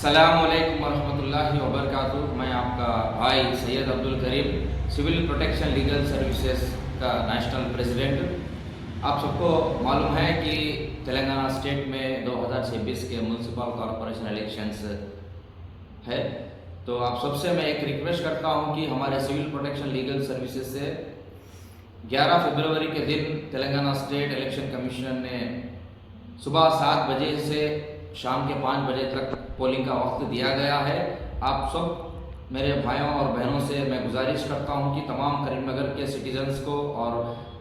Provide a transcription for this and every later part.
अस्सलामुअलैकुम वरहमतुल्लाहि वबरकातुहू। मैं आपका भाई Syed Abdul Karim, civil protection legal services का नेशनल प्रेसिडेंट। आप सबको मालूम है कि तेलंगाना स्टेट में 2026 के म्यूनसिपल कॉरपोरेशन इलेक्शंस है। तो आप सबसे मैं एक रिक्वेस्ट करता हूं कि हमारे सिविल प्रोटेक्शन लीगल सर्विसेज से 11 फरवरी के दिन तेलंगाना स्टेट इलेक्शन कमीशन ने सुबह 7 बजे से शाम के 5 बजे तक पोलिंग का वक्त दिया गया है। आप सब मेरे भाइयों और बहनों से मैं गुजारिश करता हूं कि तमाम करीमनगर के सिटीजन्स को और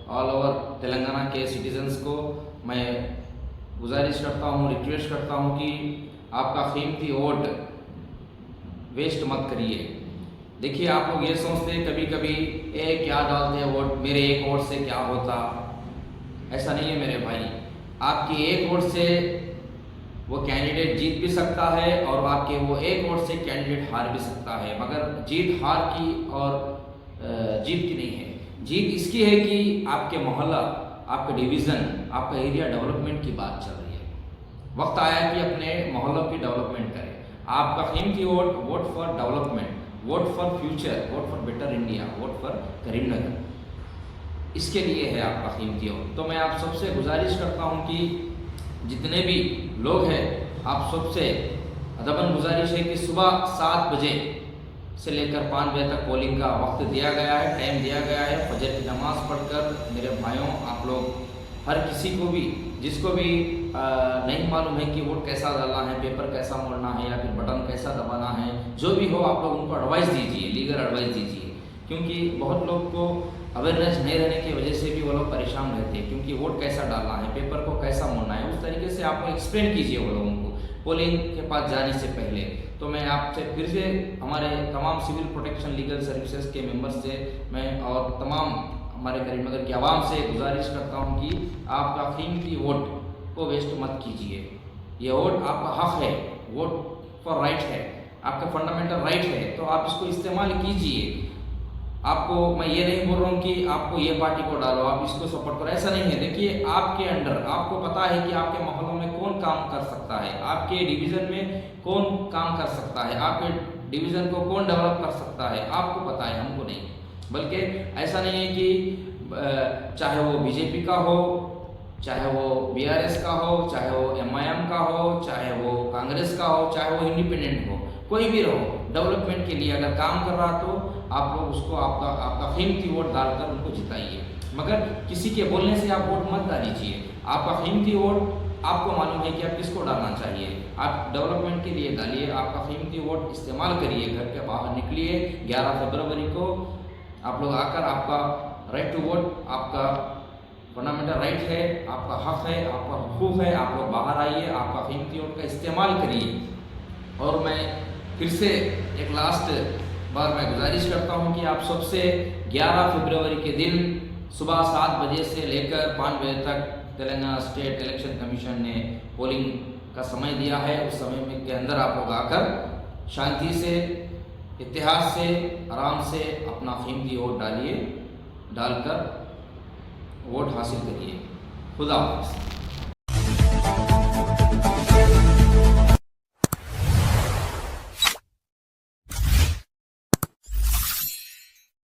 ऑल ओवर तेलंगाना के सिटीजन्स को मैं गुजारिश करता हूं, रिक्वेस्ट करता हूं कि आपका कीमती वोट वेस्ट मत करिए। देखिए, आप लोग ये सोचते हैं कभी कभी क्या डालते हैं वोट, मेरे एक वोट से क्या होता। ऐसा नहीं है मेरे भाई। आपकी एक वोट से वो कैंडिडेट जीत भी सकता है और आपके वो एक वोट से कैंडिडेट हार भी सकता है, मगर जीत हार की और जीत की नहीं है। जीत इसकी है कि आपके मोहल्ला, आपका डिवीज़न, आपका एरिया डेवलपमेंट की बात चल रही है। वक्त आया कि अपने मोहल्लों की डेवलपमेंट करें। आपका कीमती vote, vote for development, vote for future, vote for better India, vote for Karimnagar, इसके लिए है आपका कीमती वोट। तो मैं आप सबसे गुजारिश करता हूँ कि जितने भी लोग हैं, आप सबसे अदबन गुजारिश है कि सुबह 7 बजे से लेकर 5 बजे तक पोलिंग का वक्त दिया गया है, टाइम दिया गया है। फजर की नमाज़ पढ़कर मेरे भाइयों, आप लोग हर किसी को भी, जिसको भी नहीं मालूम है कि वोट कैसा डालना है, पेपर कैसा मोड़ना है या फिर बटन कैसा दबाना है, जो भी हो आप लोग उनको एडवाइस दीजिए, लीगल एडवाइस दीजिए। क्योंकि बहुत लोग को अवेयरनेस नहीं रहने की वजह से भी वो लोग परेशान रहते हैं, क्योंकि वोट कैसा डालना है, पेपर को कैसा मोड़ना है, उस तरीके से आप एक्सप्लेन कीजिए वो लोगों को पोलिंग के पास जाने से पहले। तो मैं आपसे फिर से हमारे तमाम सिविल प्रोटेक्शन लीगल सर्विसेज के मेंबर्स से मैं और तमाम हमारे करीमनगर की आवाम से गुजारिश करता हूं कि आपका कीमती वोट को वेस्ट मत कीजिए। ये वोट आपका हक है, वोट फॉर राइट है, आपका फंडामेंटल राइट है, तो आप इसको इस्तेमाल कीजिए। आपको मैं ये नहीं बोल रहा हूँ कि आपको ये पार्टी को डालो, आप इसको सपोर्ट करो, ऐसा नहीं है। देखिए, आपके अंडर आपको पता है कि आपके मोहल्लों में कौन काम कर सकता है, आपके डिवीज़न में कौन काम कर सकता है, आपके डिवीज़न को कौन डेवलप कर सकता है, आपको पता है, हमको नहीं। बल्कि ऐसा नहीं है कि चाहे वो बीजेपी का हो, चाहे वो बीआरएस का हो, चाहे वो एमआईएम का हो, चाहे वो कांग्रेस का हो, चाहे वो इंडिपेंडेंट हो, कोई भी रहो, डेवलपमेंट के लिए अगर काम कर रहा तो आप लोग उसको आपका कीमती वोट डालकर उनको जिताइए। मगर किसी के बोलने से आप वोट मत डालीजिए। आपका कीमती वोट आपको मालूम है कि आप किसको डालना चाहिए। आप डेवलपमेंट के लिए डालिए, आपका कीमती वोट इस्तेमाल करिए, घर के बाहर निकलिए। 11 फरवरी को आप लोग आकर, आपका राइट टू वोट आपका फंडामेंटल राइट है, आपका हक है, आपका हुकूक है। आप लोग बाहर आइए, आपका कीमती वोट का इस्तेमाल करिए। और मैं फिर से एक लास्ट बार मैं गुजारिश करता हूं कि आप सबसे 11 फरवरी के दिन सुबह 7 बजे से लेकर 5 बजे तक तेलंगाना स्टेट इलेक्शन कमीशन ने पोलिंग का समय दिया है। उस समय में के अंदर आप लोग आकर शांति से, इत्तेहाद से, आराम से अपना कीमती वोट डालिए, डालकर वोट हासिल करिए। खुदा हाफ़िज़।